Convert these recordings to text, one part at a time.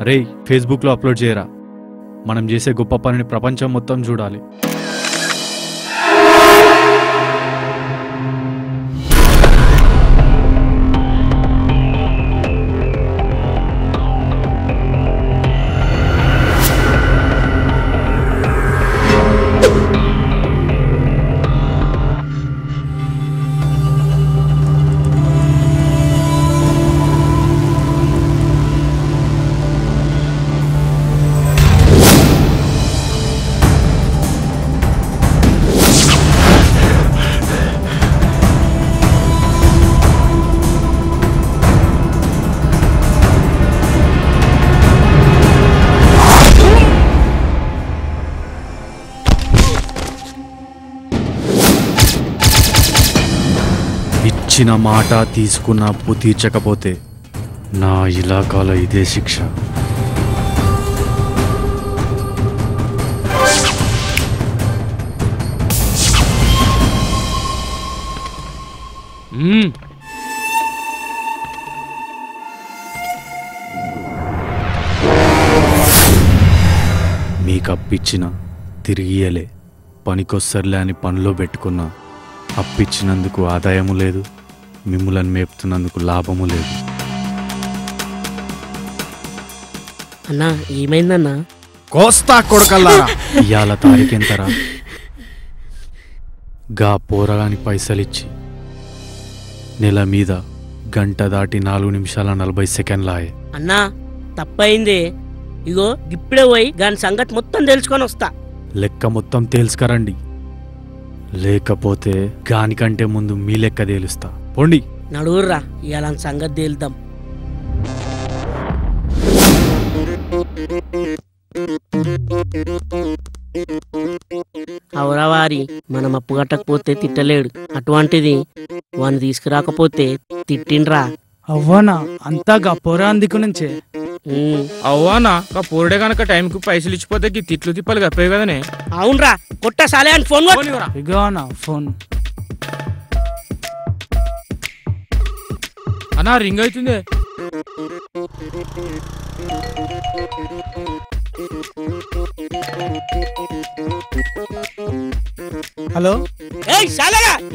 అరే ఫేస్బుక్లో అప్లోడ్ చేయరా, మనం చేసే గొప్ప పనిని ప్రపంచం మొత్తం చూడాలి. ఇచ్చిన మాట తీసుకున్న అప్పు తీర్చకపోతే నా ఇలాకాలో ఇదే శిక్ష. మీకు అప్పిచ్చిన తిరిగియలే, పనికొస్తర్లే అని పనిలో పెట్టుకున్నా. అప్పిచ్చినందుకు ఆదాయము లేదు, మిమ్ములను మేపుతున్నందుకు లాభము లేదు. అన్నా ఏమైందన్నా? కోస్తా కొడకల్లారా. ఇవాళ తారీఖెంతరా? గా పోరగాని పైసలిచ్చి నెల మీద గంట దాటి 4 నిమిషాల 40 సెకండ్లాయే. అన్నా తప్పైంది, ఇగో ఇప్పుడే పోయి దాని సంగతి మొత్తం తెలుసుకొని వస్తా. లెక్క మొత్తం తేల్చుకరండి, లేకపోతే గానికంటే ముందు మీ లెక్క తేలుస్తా. పోండి. నడువుర్రా, ఇవాళ సంగతి తేలుద్దాం. అవరవారి మనం అప్పు కట్టకపోతే తిట్టలేడు, అటువంటిది వాడిని తీసుకురాకపోతే తిట్టిండ్రా. అవ్వనా అంతా గపోరా అందుకు నుంచే. అవ్వానా పోరుడే గనక టైంకి పైసలు ఇచ్చిపోతే తిట్లు తిప్పలు కప్పాయి కదనే. అవునరా, కొట్ట సాలే అని ఫోన్ ఇగో అన్న ఫోన్. అన్నా రింగ్ అవుతుంది. హలో.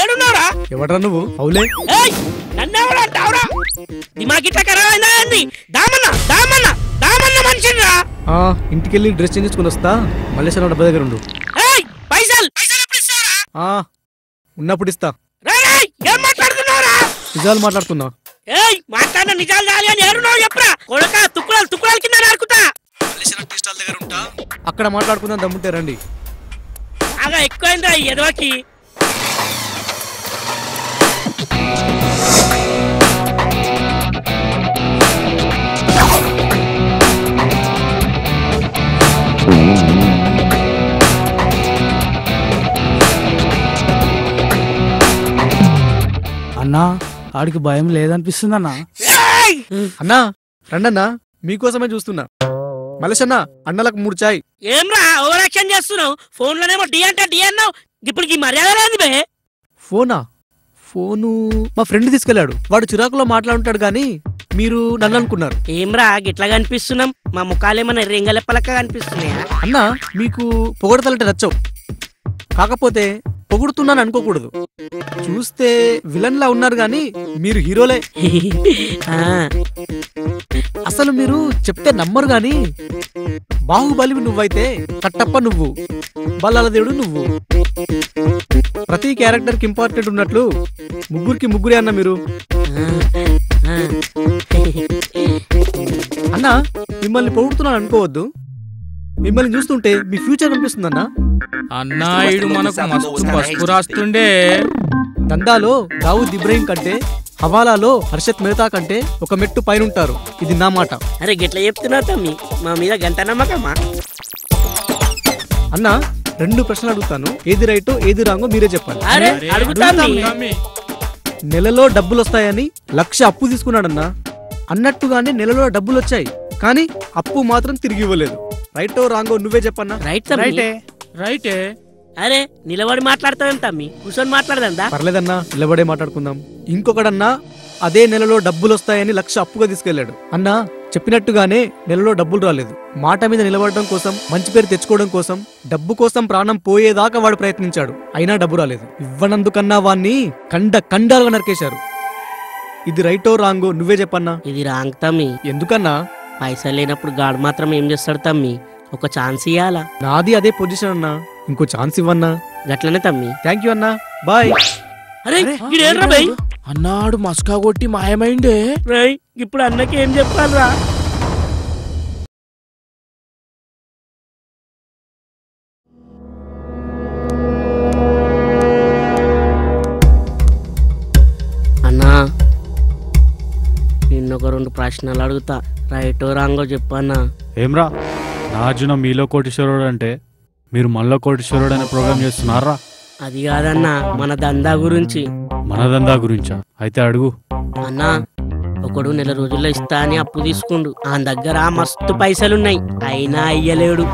ఏడున్నావురా? ఎవడ్రా నువ్వు? అవులే. నన్నెవడంటావురా? దిమాగిట్లా ఖరాబ్ అయిందా ఏంది? దామన్నా దామన్నా దామన్నా మనిషిరా. ఇంటికెళ్ళి డ్రెస్ చేంజ్ చేసుకుని వస్తా, మల్లేశ్వరం డబ్బా దగ్గర ఉండు. పైసలు పైసలు ఎప్పుడు ఇస్తావురా? ఉన్నప్పుడు ఇస్తా. ఏం మాట్లాడుతున్నావురా? నిజాలు మాట్లాడుతున్నా. మాట్లాడిన నిజాలు రాలి అని ఏడున్నావు చెప్పరా? కొడక తుక్కురాలు తుక్కురాలు కింద నరుకుతా. దగ్గర ఉంటా, అక్కడ మాట్లాడుకుందాం, దమ్ముంటే రండి. బాగా ఎక్కువైందా ఈ ఎదవకి? అన్నా ఆడికి భయం లేదనిపిస్తుంది అన్నా. అన్నా రండన్నా, మీకోసమే చూస్తున్నా. మలేషన్న అన్నలకు 3 చాయ్. ఏమ్రా ఓవర్ యాక్షన్ చేస్తున్నావు? ఫోన్ లోనేమో డి అంటే డి అన్నావు, ఇప్పుడు ఈ మర్యాద రాని బే. ఫోనా? ఫోను మా ఫ్రెండ్ తీసుకెళ్లాడు, వాడు చిరాకులో మాట్లాడుంటాడు గాని మీరు నన్ను అనుకున్నారు. ఏమ్రా గిట్లా కనిపిస్తున్నాం? మా ముఖాలేమన్నా రింగలెప్పలక్క కనిపిస్తున్నాయా? అన్నా మీకు పొగడతలంటే నచ్చవు, కాకపోతే పొగుడుతున్నాను అనుకోకూడదు. చూస్తే విలన్ లా ఉన్నారు గాని మీరు హీరోలే. అసలు మీరు చెప్తే నమ్మరు గాని బాహుబలివి నువ్వైతే కట్టప్ప నువ్వు, బల్లాలదేవుడు నువ్వు. ప్రతి క్యారెక్టర్ కి ఇంపార్టెంట్ ఉన్నట్లు ముగ్గురికి ముగ్గురే అన్న మీరు. అన్నా మిమ్మల్ని పొగుడుతున్నాను అనుకోవద్దు, మిమ్మల్ని చూస్తుంటే మీ ఫ్యూచర్ కనిపిస్తుంది అన్నా. అన్నా ఇడు మనకు మస్తు పసుపు రాస్తుండే. దందాలో దావూద్ ఇబ్రాహిం కంటే, హవాలాలో హర్షత్ మెహతా కంటే ఒక మెట్టు పైన ఉంటారు, ఇది నా మాట. అరే గిట్లా చెప్తున్నా తమ్మి, మా మీద గంట నమ్మకమ్మా. అన్నా 2 ప్రశ్నలు అడుగుతాను, ఏది రైటో ఏది రాంగో మీరే చెప్పాలి. నెలలో డబ్బులు వస్తాయని 1,00,000 అప్పు తీసుకున్నాడన్నా, అన్నట్టుగానే నెలలో డబ్బులు వచ్చాయి కానీ అప్పు మాత్రం తిరిగి ఇవ్వలేదు. రైటో రాంగో నువ్వే చెప్పన్నా. రైటే. అరే నిలబడి మాట్లాడతాం తమ్మి, కూర్చొని మాట్లాడదా? పర్లేదన్నా, నిలబడే మాట్లాడుకుందాం. ఇంకొకడన్నా అదే నెలలో డబ్బులు వస్తాయని 1,00,000 అప్పుగా తీసుకెళ్లాడు. అన్నా చెప్పినట్టుగానే నెలలో డబ్బులు రాలేదు. మాట మీద నిలబడడం కోసం, మంచి పేరు తెచ్చుకోవడం కోసం, డబ్బు కోసం ప్రాణం పోయేదాకా వాడు ప్రయత్నించాడు. అయినా డబ్బు రాలేదు. ఇవ్వనందుకన్నా వాణ్ణి కండాలుగా నరికేశారు. ఇది రైటో రాంగో నువ్వే చెప్పన్నా. ఇది రాంగ్ తమ్మి. ఎందుకన్నా? పైసలు లేనప్పుడు గాడు మాత్రం ఏం చేస్తాడు తమ్మి? ఒక ఛాన్స్ ఇయ్యాలా. నాది అదే పొజిషన్ అన్నా, ఇంకో ఛాన్స్ ఇవ్వన్నా. గట్లనే తమ్మి. థ్యాంక్ యూ అన్నా, బాయ్. అరే వీడేంట్రా బై? అన్నాడు మస్కా కొట్టి మాయమైండే. రేయ్ ఇప్పుడు అన్నకి ఏం చెప్పాలరా? అన్నా నిన్నొక 2 ప్రశ్నలు అడుగుతా, రైటో రాంగో చెప్పన్నా. ఏమ్రా నార్జున మీలో కోటీశ్వరుడు అంటే మీరు మనలో కోటీశ్వరుడు అనే ప్రోగ్రామ్ చేస్తున్నారా? అది కాదన్నా, మన దందా గురించి. మన దందా గురించా? అయితే అడుగు. అన్నా ఒకడు నెల రోజుల్లో ఇస్తా అని అప్పు తీసుకుండు. ఆ దగ్గర మస్తు పైసలున్నాయి, అయినా అయ్యలేడు.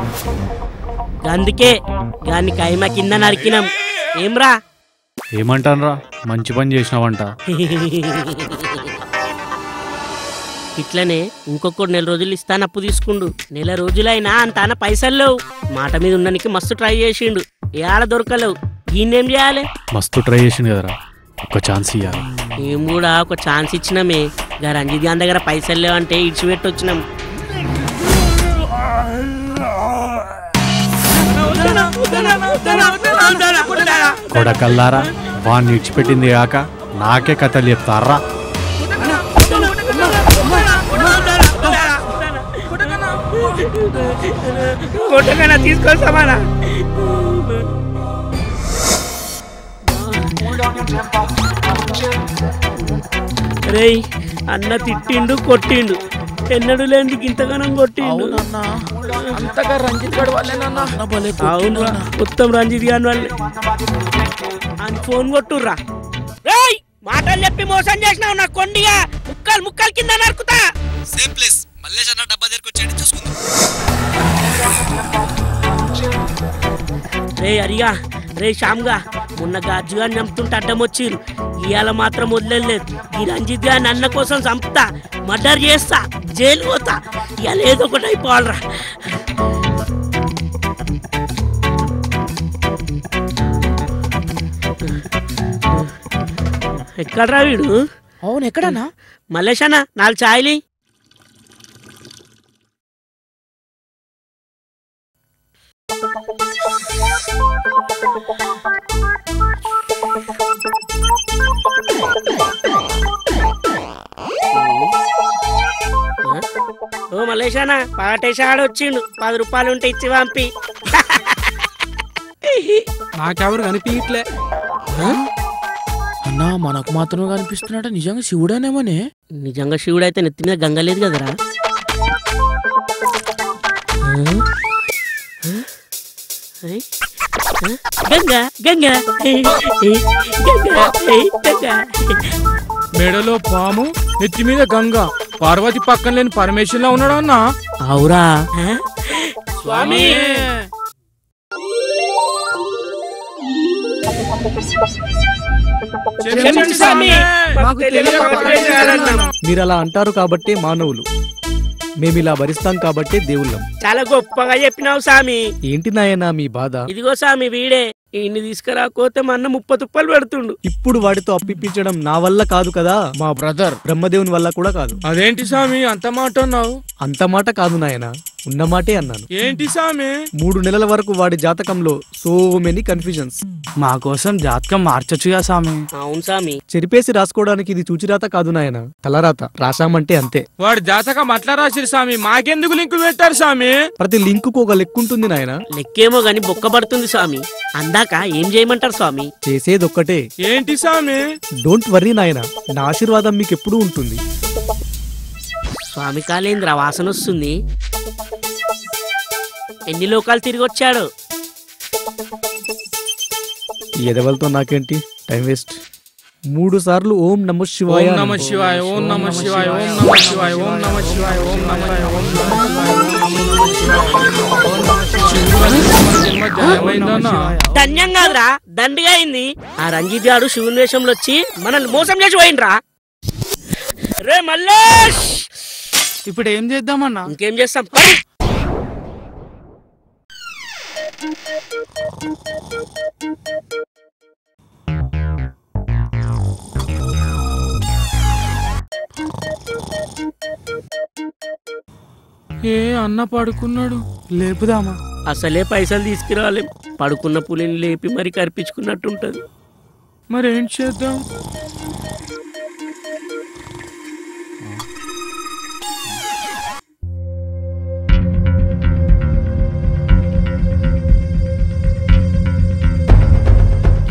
అందుకే దాన్ని కైమ కింద నరికినాం. ఏమ్రా? ఏమంటాన్రా? మంచి పని చేసినావంట. ఇట్లనే ఇంకొకటి నెల రోజులు ఇస్తాను అప్పు తీసుకుండు. నెల రోజులైనా అంతాన పైసలు లేవు. మాట మీద ఉండడానికి మస్తు ట్రై చేసిండు, ఏడ దొరకలేవు. ఈయనేం చేయాలి? మస్తు ట్రై చేసింది కదరా, ఒక ఛాన్స్ ఇయ్యాలి. మేము కూడా ఒక ఛాన్స్ ఇచ్చినామే. గా రంజిత్ గారి దగ్గర పైసలు లేవంటే ఇడిచిపెట్టి వచ్చినాం. కొడకల్లారా, వాడిని ఇడిచిపెట్టింది కాక నాకే కథలు చెప్తారా? తీసుకోవాలా? రేయ్ అన్న తిట్టిండు, కొట్టిండు. ఎన్నడు లేని ఇంతగానం కొట్టిండు. అంతగా రంజిత్ గడు వాళ్ళేనన్నా. అవును మొత్తం రంజిత్ గాని వాళ్ళే. అని ఫోన్ కొట్టుర్రా. రేయ్ మాటలు చెప్పి మోసం చేసినావు నా కొండిగా. ముక్కలు కింద నరుకుతా. సేమ్ ప్లేస్ మల్లేష్ అన్న డబ్బా దగ్గరికి వచ్చేయండి, చూసుకుందాం. రే అరిగా, రే శ్యామ్గా, మొన్న గాజుగా చంపుతుంటే అడ్డం వచ్చిర్రు. ఇవాళ మాత్రం వదిలేదు. ఈ రంజిత్ గారిని అన్న కోసం చంపుతా, మర్డర్ చేస్తా, జైలు పోతా. ఇవాళ ఏదో ఒకటి అయిపోవాలరా. ఎక్కడ్రా వీడు? అవును ఎక్కడన్నా? మల్లేష్ అన్న 4 ఛాయలు. ఓ మల్లేశాన పాటేశాడు వచ్చిండు. 10 రూపాయలు ఉంటే ఇచ్చి పంపి. నాకెవరు కనిపించట్లే. అన్నా మనకు మాత్రమే కనిపిస్తున్నాడు. నిజంగా శివుడేనేమోనే. నిజంగా శివుడు అయితే నెత్తి మీద గంగ లేదు కదరా. గంగా గంగా గంగా. మెడలో పాము, నెత్తి మీద గంగ. పార్వతి పక్కన లేని పరమేశ్వర్ లా ఉన్నాడు అన్నా. అవురా స్వామి? మీరు అలా అంటారు కాబట్టి మానవులు, మేమిలా భరిస్తాం కాబట్టి దేవుళ్ళం. చాలా గొప్పగా చెప్పినావు సామి. ఏంటి నాయనా మీ బాధ? ఇదిగో సామి వీడే. ఇన్ని తీసుకురాకపోతే మా అన్న 30 తుప్పలు పెడుతుండు. ఇప్పుడు వాడితో అప్పిప్పించడం నా వల్ల కాదు కదా, మా బ్రదర్ బ్రహ్మదేవుని వల్ల కూడా కాదు. అదేంటి సామి అంత మాట అన్నావు? అంత మాట కాదు నాయనా, ఉన్న మాటే అన్నాను. ఏంటి సామి? 3 నెలల వరకు వాడి జాతకంలో సో మెనీ కన్ఫ్యూజన్స్. మా కోసం జాతకం మార్చొచ్చుగా సామి. అవును సామి. చెరిపేసి రాసుకోవడానికి ఇది చూచిరాత కాదు నాయనా, తలరాత. రాసామంటే అంతే. వాడి జాతకం అట్లా రాసిరు సామి, మాకెందుకు లింకులు పెట్టారు సామి? ప్రతి లింకుకు ఒక లెక్కుంటుంది నాయనా. లెక్కేమో గాని బొక్క పడుతుంది స్వామి. అందాక ఏం చేయమంటారు స్వామి? చేసేదొక్కటే. ఏంటి సామి? డోంట్ వర్రీ నాయనా, నా ఆశీర్వాదం మీకు ఎప్పుడూ ఉంటుంది. స్వామి కాలేంద్ర వాసన వస్తుంది. ఎన్ని లోకాలు తిరిగి వచ్చాడు. ఈ ఎదవలతో నాకేంటి టైం వేస్ట్. 3 సార్లు ఓం నమః శివాయ. ఓం నమః శివాయ, ఓం నమః శివాయ, ఓం నమః శివాయ, ఓం నమః శివాయ, ఓం నమః శివాయ, ఓం నమః శివాయ. ధన్యం కాదురా, దండిగా అయింది. ఆ రంజిత్ గారు శివుని వేషంలో వచ్చి మనల్ని మోసం చేసి పోయిండ్రా. రే మల్లేష్, ఇప్పుడు ఏం చేద్దామన్నా? ఇంకేం చేస్తాం? ఏ అన్న పడుకున్నాడు, లేపుదామా? అసలే పైసలు తీసుకురాలేం, పడుకున్న పులిని లేపి మరి కరిపించుకున్నట్టుంటది. మరేం చేద్దాం?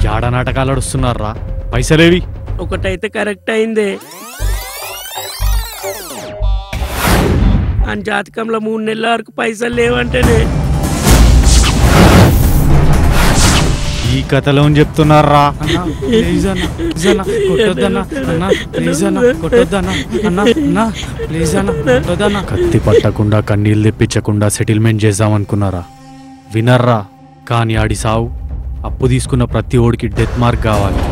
యాడ నాటకాలు ఆడుస్తున్నారా? పైసలేవి? ఒకటైతే కరెక్ట్ అయిందే. అని జాతకంలో 3 నెలల వరకు పైసలు లేవంటేనే. ఈ కథలో చెప్తున్నారా? అన్నా ప్లీజ్ అన్న, ప్లీజ్ అన్న కొట్టొద్దన్నా, అన్నా ప్లీజ్ అన్న కొట్టొద్దన్నా, అన్నా అన్నా ప్లీజ్ అన్న కొట్టొద్దన్నా. కత్తి పట్టకుండా కన్నీళ్ళు తెప్పించకుండా సెటిల్మెంట్ చేద్దామనుకున్నారా? వినర్రా? కానీ ఆడి సావు అప్పు తీసుకున్న ప్రతి ఓడికి డెత్ మార్క్ కావాలి.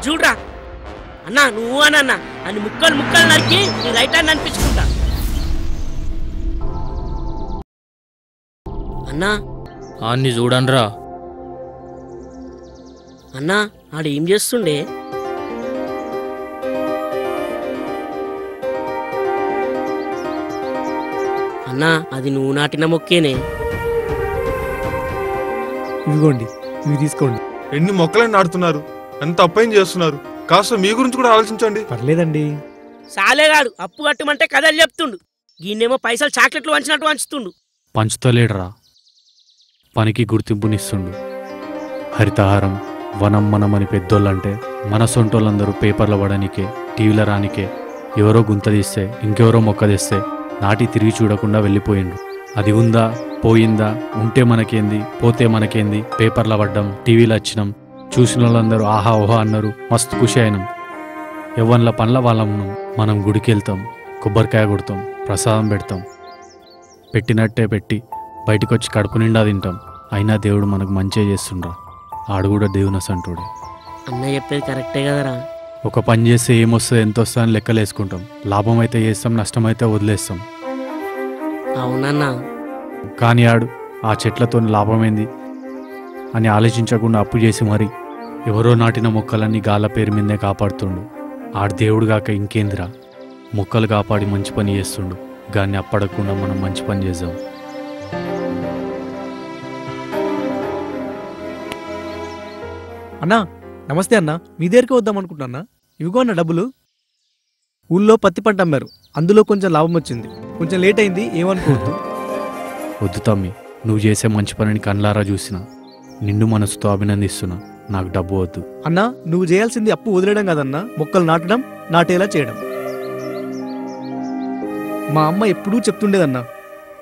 చూడరా అన్నా, నువ్వు అన్న అని ముక్కలు ముక్కలు నరికి నీ రైట్ హ్యాండ్ అనిపించుకుంటా. అన్నా ఆన్ని చూడండిరా. అన్నా ఆడు ఏం చేస్తుండే? అన్నా అది నువ్వు నాటిన మొక్కేనే. ఇదిగోండి, ఇవి తీసుకోండి. ఎన్ని మొక్కలని నాటుతున్నారు, ఎంత అప్పయం చేస్తున్నారు, కాస్త మీ గురించి కూడా ఆలోచించండి. పర్లేదండి. సాలేగాడు అప్పు కట్టమంటే కథలు చెప్తుండు, ఈయనేమో పైసలు చాక్లెట్లు వంచినట్టు వంచుతుండు. పంచుతలేడరా, పనికి గుర్తింపునిస్తుండు. హరితహారం, వనం మనమని పెద్దోళ్ళంటే మన సొంటోళ్ళందరూ పేపర్ల పడనికే, టీవీల రానికే, ఎవరో గుంత తీస్తే ఇంకెవరో మొక్క తెస్తే నాటి తిరిగి చూడకుండా వెళ్ళిపోయిండు. అది ఉందా పోయిందా, ఉంటే మనకేంది పోతే మనకేంది, పేపర్ల పడ్డం, టీవీలో వచ్చినాం, చూసిన వాళ్ళందరూ ఆహా ఓహా అన్నారు, మస్తు ఖుషి అయినాం. ఎవ్వన్ల పనుల వాళ్ళం ఉన్నాం. మనం గుడికి వెళ్తాం, కొబ్బరికాయ కొడతాం, ప్రసాదం పెడతాం, పెట్టినట్టే పెట్టి బయటకు వచ్చి కడుపు నిండా తింటాం. అయినా దేవుడు మనకు మంచిగా చేస్తుండ్రా. ఆడు కూడా దేవుని సంటుడే. అన్న చెప్పేది కరెక్టే కదరా. ఒక పని చేస్తే ఏమొస్తుంది ఎంత వస్తుంది అని లెక్కలేసుకుంటాం. లాభం అయితే చేస్తాం, నష్టం అయితే వదిలేస్తాం. అవునన్నా. కానీ ఆడు ఆ చెట్లతో లాభమైంది అని ఆలోచించకుండా అప్పు చేసి మరి ఎవరో నాటిన మొక్కలన్నీ గాల పేరు మీదే కాపాడుతుండు. ఆడు దేవుడు కాక ఇంకేందిరా, మొక్కలు కాపాడి మంచి పని చేస్తుండు. గాన్ని అప్పడకుండా మనం మంచి పని చేద్దాం. అన్నా నమస్తే అన్న, మీ దగ్గరికి వద్దాం అనుకుంటున్నా. ఇవిగో అన్న డబ్బులు. ఊళ్ళో పత్తి పంట అమ్మారు, అందులో కొంచెం లాభం వచ్చింది. కొంచెం లేట్ అయింది, ఏమనుకోవద్దు. వద్దు తమ్మి, నువ్వు చేసే మంచి పనిని కళ్ళారా చూసిన, నిండు మనసుతో అభినందిస్తున్నా. నాకు డబ్బు వద్దు. అన్నా నువ్వు చేయాల్సింది అప్పు వదిలేయడం కాదన్నా, మొక్కలు నాటడం, నాటేలా చేయడం. మా అమ్మ ఎప్పుడూ చెప్తుండేదన్నా,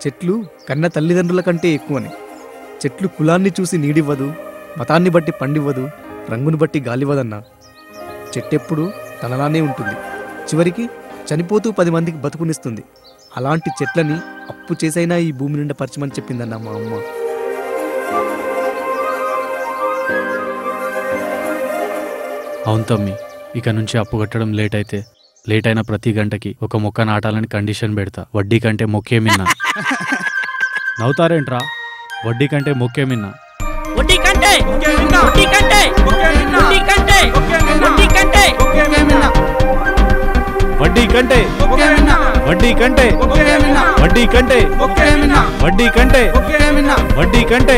చెట్లు కన్న తల్లిదండ్రుల కంటే ఎక్కువని. చెట్లు కులాన్ని చూసి నీడివ్వదు, మతాన్ని బట్టి పండివ్వదు, రంగును బట్టి గాలివ్వదన్నా. చెట్టెప్పుడు తనలానే ఉంటుంది, చివరికి చనిపోతూ 10 మందికి బతుకునిస్తుంది. అలాంటి చెట్లని అప్పు చేసైనా ఈ భూమి నిండా పరిచమని చెప్పిందన్నా మా అమ్మ. అవును తమ్మి, ఇక నుంచి అప్పు కట్టడం లేట్ అయితే లేట్ అయిన ప్రతి గంటకి ఒక మొక్క నాటాలని కండిషన్ పెడతా. వడ్డీ కంటే మొక్కే మిన్నా. నవ్వుతారేంట్రా? వడ్డీ కంటే మొక్కే మిన్నా. వడ్డీ కంటే వడ్డీ కంటే వడ్డీ కంటే వడ్డీ కంటే వడ్డీ కంటే వడ్డీ కంటే వడ్డీ కంటే వడ్డీ కంటే వడ్డీ కంటే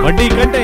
వడ్డీ కంటే